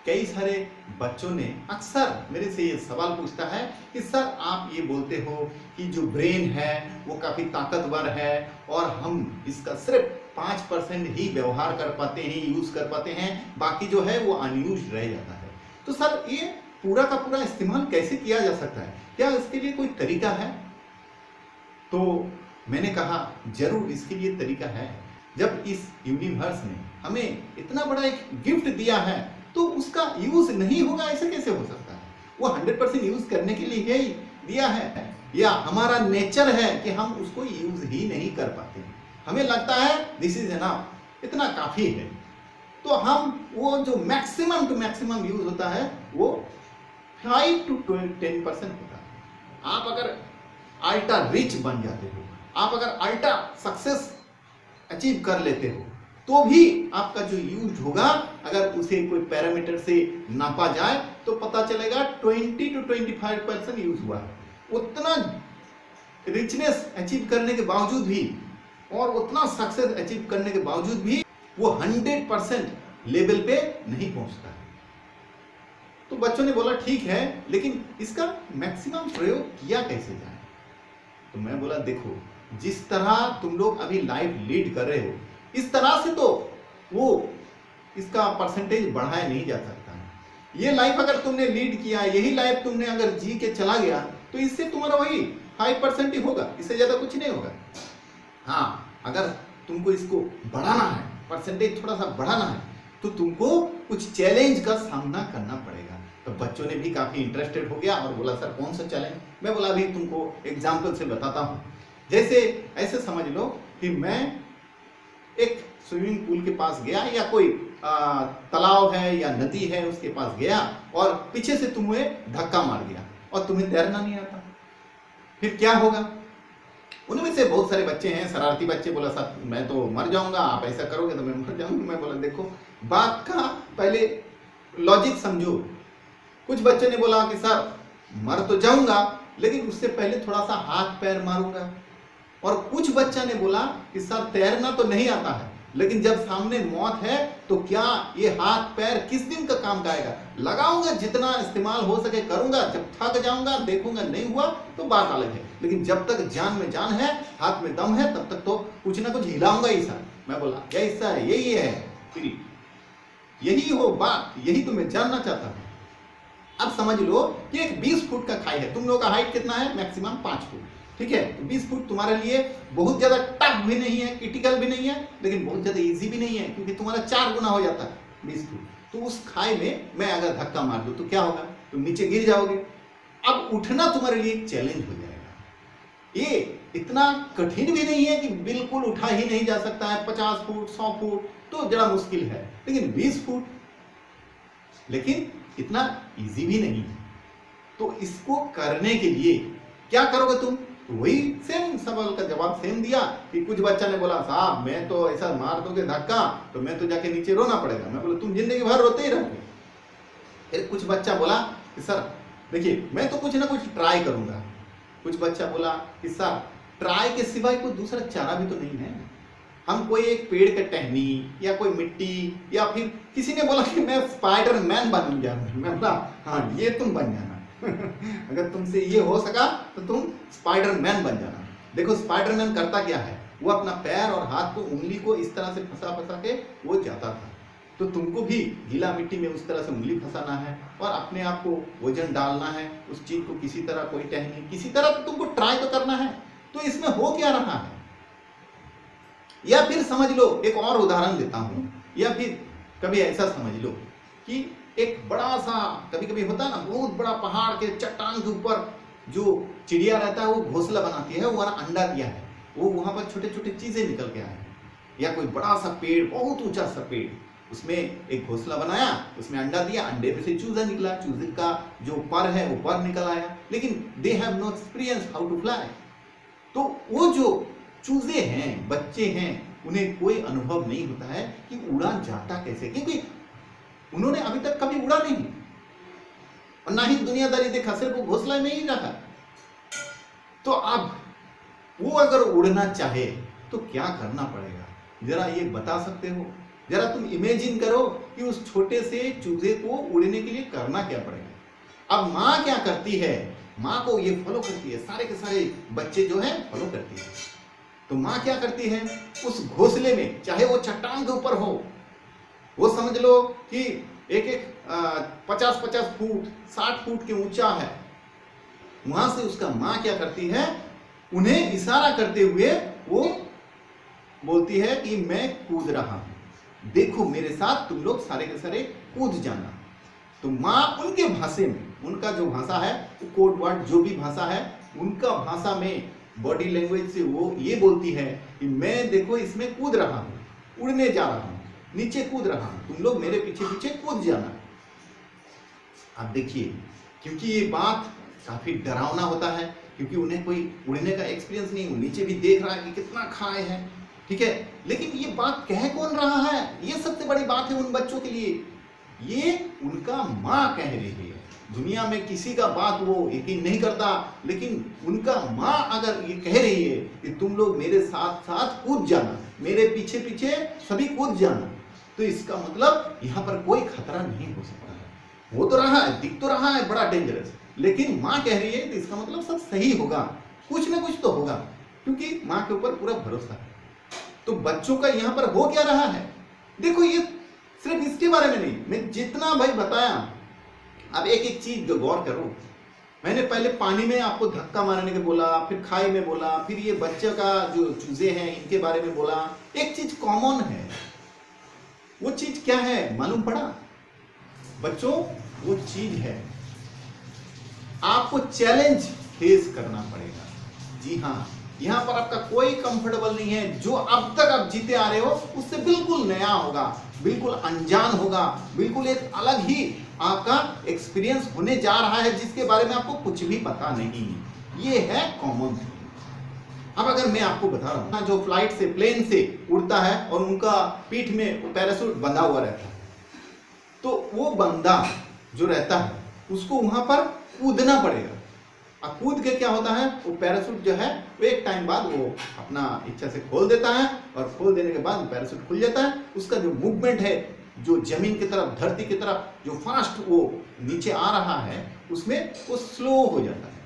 कई सारे बच्चों ने अक्सर मेरे से ये सवाल पूछता है कि सर आप ये बोलते हो कि जो ब्रेन है वो काफ़ी ताकतवर है और हम इसका सिर्फ 5% ही व्यवहार कर पाते हैं, यूज़ कर पाते हैं, बाकी जो है वो अनयूज रह जाता है। तो सर ये पूरा का पूरा इस्तेमाल कैसे किया जा सकता है, क्या इसके लिए कोई तरीका है? तो मैंने कहा जरूर इसके लिए तरीका है। जब इस यूनिवर्स ने हमें इतना बड़ा एक गिफ्ट दिया है तो उसका यूज नहीं होगा ऐसे कैसे हो सकता है? वो 100% यूज करने के लिए ही दिया है, या हमारा नेचर है कि हम उसको यूज ही नहीं कर पाते, हमें लगता है दिस इज एनफ, इतना काफी है। तो हम वो जो मैक्सिमम टू मैक्सिमम यूज होता है वो 5 to 10% होता है। आप अगर अल्ट्रा रिच बन जाते हो, आप अगर अल्ट्रा सक्सेस अचीव कर लेते हो, तो भी आपका जो यूज होगा अगर उसे कोई पैरामीटर से नापा जाए तो पता चलेगा 20 to 25% यूज हुआ है। उतना रिचनेस अचीव करने के बावजूद भी और उतना सक्सेस अचीव करने के बावजूद भी वो 100% लेवल पे नहीं पहुंचता है। तो बच्चों ने बोला ठीक है, लेकिन इसका मैक्सिमम प्रयोग किया कैसे जाए? तो मैं बोला देखो, जिस तरह तुम लोग अभी लाइफ लीड कर रहे हो इस तरह से तो वो इसका परसेंटेज बढ़ाया नहीं जा सकता है। ये लाइफ अगर तुमने लीड किया, यही लाइफ तुमने अगर जी के चला गया तो इससे तुम्हारा वही 5% ही होगा, इससे ज्यादा कुछ नहीं होगा। हाँ, अगर तुमको इसको बढ़ाना है, परसेंटेज थोड़ा सा बढ़ाना है, तो तुमको कुछ चैलेंज का सामना करना पड़ेगा। तो बच्चों ने भी काफी इंटरेस्टेड हो गया और बोला सर कौन सा चैलेंज? मैं बोला अभी तुमको एग्जाम्पल से बताता हूँ। जैसे ऐसे समझ लो कि मैं एक स्विमिंग पूल के पास गया या कोई तालाब है या नदी है उसके पास गया और पीछे से तुम्हें धक्का मार दिया और तुम्हें तैरना नहीं आता, फिर क्या होगा? उनमें से बहुत सारे बच्चे हैं, शरारती बच्चे, बोला सर मैं तो मर जाऊंगा, आप ऐसा करोगे तो मैं मर जाऊंगा। मैं बोला देखो, बात का पहले लॉजिक समझो। कुछ बच्चे ने बोला कि सर मर तो जाऊंगा लेकिन उससे पहले थोड़ा सा हाथ पैर मारूंगा। और कुछ बच्चा ने बोला कि सर तैरना तो नहीं आता है लेकिन जब सामने मौत है तो क्या ये हाथ पैर किस दिन का काम का आएगा, लगाऊंगा, जितना इस्तेमाल हो सके करूंगा, जब थक जाऊंगा देखूंगा नहीं हुआ तो बात अलग है, लेकिन जब तक जान में जान है, हाथ में दम है, तब तक तो कुछ ना कुछ हिलाऊंगा ही सर। मैं बोला ऐसा है, यही है, फिर यही हो बात, यही तो मैं जानना चाहता हूँ। अब समझ लो कि एक 20 फुट का खाई है, तुम लोगों का हाइट कितना है? मैक्सिमम 5 फुट, ठीक है। तो 20 फुट तुम्हारे लिए बहुत ज्यादा टफ भी नहीं है, क्रिटिकल भी नहीं है, लेकिन बहुत ज्यादा इजी भी नहीं है, क्योंकि तुम्हारा 4 गुना हो जाता है 20 फुट। तो उस खाई में मैं अगर धक्का मार दूं तो क्या होगा? तुम नीचे गिर जाओगे। अब उठना तुम्हारे लिए एक चैलेंज हो जाएगा। ये इतना कठिन भी नहीं है कि बिल्कुल उठा ही नहीं जा सकता है, 50 फुट 100 फुट तो जरा मुश्किल है, लेकिन 20 फुट लेकिन इतना इजी भी नहीं है। तो इसको करने के लिए क्या करोगे तुम? तो वही सेम सवाल का जवाब सेम दिया कि कुछ बच्चा ने बोला साहब मैं तो ऐसा मार दोगे धक्का तो मैं तो जाके नीचे रोना पड़ेगा। मैं बोला तुम जिंदगी भर रोते ही रहोगे। फिर कुछ बच्चा बोला कि सर देखिए मैं तो कुछ ना कुछ ट्राई करूंगा। कुछ बच्चा बोला कि सर ट्राई के सिवाय कोई दूसरा चारा भी तो नहीं है, हम कोई एक पेड़ का टहनी या कोई मिट्टी, या फिर किसी ने बोला कि मैं स्पाइडर मैन बन जाऊंगा। मैं बोला हाँ ये तुम बन जाना अगर तुमसे ये हो सका तो तुम स्पाइडर मैन बन जाना। देखो स्पाइडर मैन करता क्या है, वो अपना पैर और हाथ को, उंगली को इस तरह से फंसा फंसा के वो जाता था। तो तुमको भी गीला मिट्टी में उस तरह से उंगली फंसाना है और अपने आप को वजन डालना है, उस चीज को किसी तरह, कोई टहनी किसी तरह तो तुमको ट्राई तो करना है। तो इसमें हो क्या रहा है? या फिर समझ लो, एक और उदाहरण देता हूं, या फिर कभी ऐसा समझ लो कि एक बड़ा सा, कभी कभी होता है ना, बहुत बड़ा पहाड़ के चट्टान के ऊपर जो चिड़िया रहता है वो घोंसला बनाती है, वो अंडा दिया है, वो वहां पर छोटे छोटे चीजें निकल के आए हैं। या कोई बड़ा सा पेड़, बहुत ऊंचा सा पेड़, उसमें एक घोंसला बनाया, उसमें अंडा दिया, अंडे में से चूजा निकला, चूजे का जो पर है वो पर निकल आया, लेकिन they have no experience how to fly. तो वो जो चूजे हैं, बच्चे हैं, उन्हें कोई अनुभव नहीं होता है कि उड़ान जाता कैसे, क्योंकि उन्होंने अभी तक कभी उड़ा नहीं और ना ही दुनियादारी देखा, सिर्फ वो घोंसला में ही रखा। तो अब वो अगर उड़ना चाहे तो क्या करना पड़ेगा, जरा ये बता सकते हो? जरा तुम इमेजिन करो कि उस छोटे से चूजे को उड़ने के लिए करना क्या पड़ेगा। अब माँ क्या करती है, माँ को ये फॉलो करती है, सारे के सारे बच्चे जो है फॉलो करती है। तो माँ क्या करती है, उस घोंसले में, चाहे वो चट्टान के ऊपर हो, वो समझ लो कि एक एक 50-50 फुट 60 फुट के ऊंचा है, वहां से उसका माँ क्या करती है, उन्हें इशारा करते हुए वो बोलती है कि मैं कूद रहा हूं, देखो मेरे साथ तुम लोग सारे के सारे कूद जाना। तो माँ उनके भाषा में, उनका जो भाषा है, कोड वर्ड जो भी भाषा है, उनका भाषा में बॉडी लैंग्वेज से वो ये बोलती है कि मैं देखो इसमें कूद रहा हूँ, उड़ने जा रहा हूँ, नीचे कूद रहा हूँ, तुम लोग मेरे पीछे पीछे कूद जाना। अब देखिए, क्योंकि ये बात काफी डरावना होता है, क्योंकि उन्हें कोई उड़ने का एक्सपीरियंस नहीं, वो नीचे भी देख रहा है कि कितना खाए हैं, ठीक है, लेकिन ये बात कह कौन रहा है, ये सबसे बड़ी बात है उन बच्चों के लिए, ये उनका माँ कह रही है। दुनिया में किसी का बात वो यकीन नहीं करता, लेकिन उनका माँ अगर ये कह रही है कि तुम लोग मेरे साथ साथ कूद जाना, मेरे पीछे पीछे सभी कूद जाना, तो इसका मतलब यहाँ पर कोई खतरा नहीं हो सकता है। हो तो रहा है, दिख तो रहा है बड़ा डेंजरस, लेकिन माँ कह रही है तो इसका मतलब सब सही होगा, कुछ ना कुछ तो होगा, क्योंकि माँ के ऊपर पूरा भरोसा है। तो बच्चों का यहाँ पर हो क्या रहा है, देखो, ये सिर्फ इसके बारे में नहीं, मैं जितना भाई बताया, अब एक एक चीज गौर करो। मैंने पहले पानी में आपको धक्का मारने के बोला, फिर खाई में बोला, फिर ये बच्चे का जो चूजे हैं इनके बारे में बोला। एक चीज कॉमन है, वो चीज क्या है मालूम पड़ा बच्चों? वो चीज है आपको चैलेंज फेस करना पड़ेगा। जी हाँ, यहाँ पर आपका कोई कंफर्टेबल नहीं है। जो अब तक आप जीते आ रहे हो उससे बिल्कुल नया होगा, बिल्कुल अनजान होगा, बिल्कुल एक अलग ही आपका एक्सपीरियंस होने जा रहा है, जिसके बारे में आपको कुछ भी पता नहीं। ये है कॉमन थिंग। अब अगर मैं आपको बता रहा हूं ना, जो फ्लाइट से, प्लेन से उड़ता है और उनका पीठ में पैराशूट बंधा हुआ रहता है, तो वो बंदा जो रहता है उसको वहां पर कूदना पड़ेगा। अब कूद के क्या होता है, वो पैराशूट जो है वो एक टाइम बाद वो अपना इच्छा से खोल देता है, और खोल देने के बाद पैराशूट खुल जाता है। उसका जो मूवमेंट है, जो जमीन की तरफ, धरती की तरफ जो फास्ट वो नीचे आ रहा है, उसमें वो स्लो हो जाता है।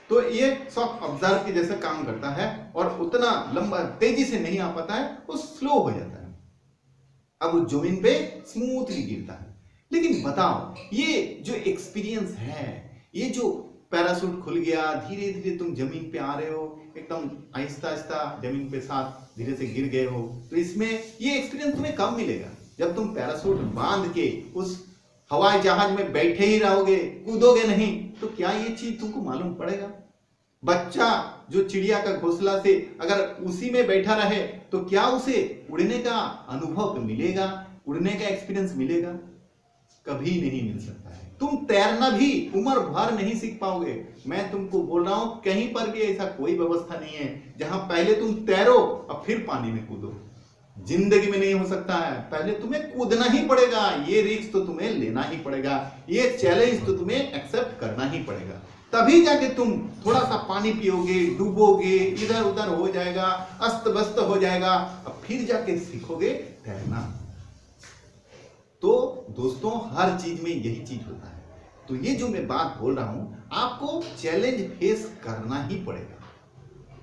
तो ये शॉक ऑब्जर्व के जैसा काम करता है, और उतना लंबा तेजी से नहीं आ पाता है, वो स्लो हो जाता है। अब वो जमीन पे स्मूथली गिरता है। लेकिन बताओ, ये जो एक्सपीरियंस है, ये जो पैराशूट खुल गया, धीरे धीरे तुम जमीन पे आ रहे हो, एकदम आहिस्ता आहिस्ता जमीन पे साथ धीरे से गिर गए हो, तो इसमें ये एक्सपीरियंस तुम्हें कब मिलेगा? जब तुम पैराशूट बांध के उस हवाई जहाज में बैठे ही रहोगे, कूदोगे नहीं, तो क्या ये चीज तुमको मालूम पड़ेगा? बच्चा जो चिड़िया का घोंसला से अगर उसी में बैठा रहे, तो क्या उसे उड़ने का अनुभव मिलेगा, उड़ने का एक्सपीरियंस मिलेगा? कभी नहीं मिल सकता है। तुम तैरना भी उम्र भर नहीं सीख पाओगे। मैं तुमको बोल रहा हूं, कहीं पर भी ऐसा कोई व्यवस्था नहीं है जहां पहले तुम तैरो और फिर पानी में कूदो। जिंदगी में नहीं हो सकता है। पहले तुम्हें कूदना ही पड़ेगा, ये रिस्क तो तुम्हें लेना ही पड़ेगा, ये चैलेंज तो तुम्हें एक्सेप्ट करना ही पड़ेगा। तभी जाके तुम थोड़ा सा पानी पियोगे, डूबोगे, इधर उधर हो जाएगा, अस्त व्यस्त हो जाएगा, और फिर जाके सीखोगे तैरना। तो दोस्तों, हर चीज में यही चीज होता है। तो ये जो मैं बात बोल रहा हूं, आपको चैलेंज फेस करना ही पड़ेगा।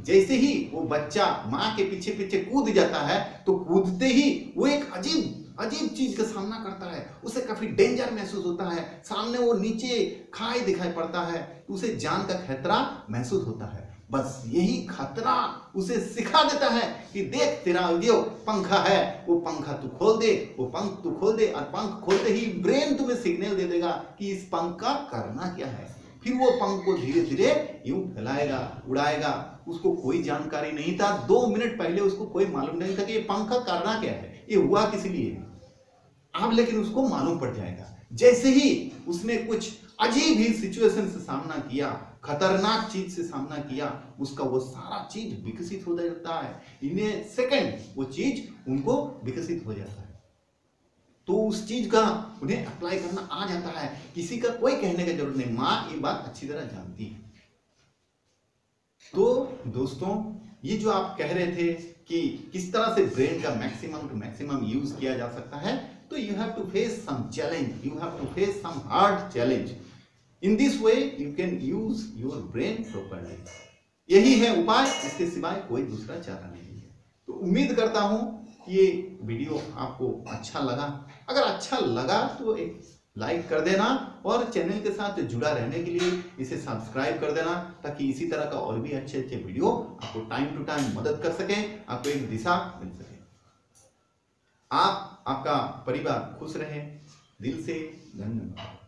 जैसे ही वो बच्चा माँ के पीछे पीछे कूद जाता है, तो कूदते ही वो एक अजीब चीज का सामना करता है। उसे काफी डेंजर महसूस होता है, सामने वो नीचे खाई दिखाई पड़ता है, उसे जान का खतरा महसूस होता है। बस यही खतरा उसे सिखा देता है कि देख, तेरा जो पंखा है, वो पंखा तू खोल दे, वो पंख तू खोल दे, और पंख खोलते ही ब्रेन तुम्हें सिग्नल दे देगा कि इस पंख का करना क्या है। फिर वो पंख को धीरे धीरे यूं फैलाएगा, उड़ाएगा। उसको कोई जानकारी नहीं था, 2 मिनट पहले उसको कोई मालूम नहीं था कि ये पंख का करना क्या है, ये हुआ किस लिए। अब लेकिन उसको मालूम पड़ जाएगा। जैसे ही उसने कुछ अजीब ही सिचुएशन से सामना किया, खतरनाक चीज से सामना किया, उसका वो सारा चीज विकसित हो जाता है। इन्हें सेकंड वो चीज उनको विकसित हो जाता है। तो उस चीज का उन्हें अप्लाई करना आ जाता है। किसी का कोई कहने का जरूरत नहीं, माँ ये बात अच्छी तरह जानती है। तो दोस्तों, ये जो आप कह रहे थे कि किस तरह से ब्रेन का मैक्सिमम टू मैक्सिमम यूज किया जा सकता है, तो you have to face some challenge, you have to face some hard challenge. In this way you can use your brain properly. यही है उपाय, इसके सिवाय कोई दूसरा चारा नहीं है। तो उम्मीद करता हूं कि ये वीडियो आपको अच्छा लगा। अगर अच्छा लगा तो एक लाइक कर देना और चैनल के साथ जुड़ा रहने के लिए इसे सब्सक्राइब कर देना, ताकि इसी तरह का और भी अच्छे अच्छे वीडियो आपको टाइम टू टाइम मदद कर सके, आपको एक दिशा मिल सके। आपका परिवार खुश रहे। दिल से धन्यवाद।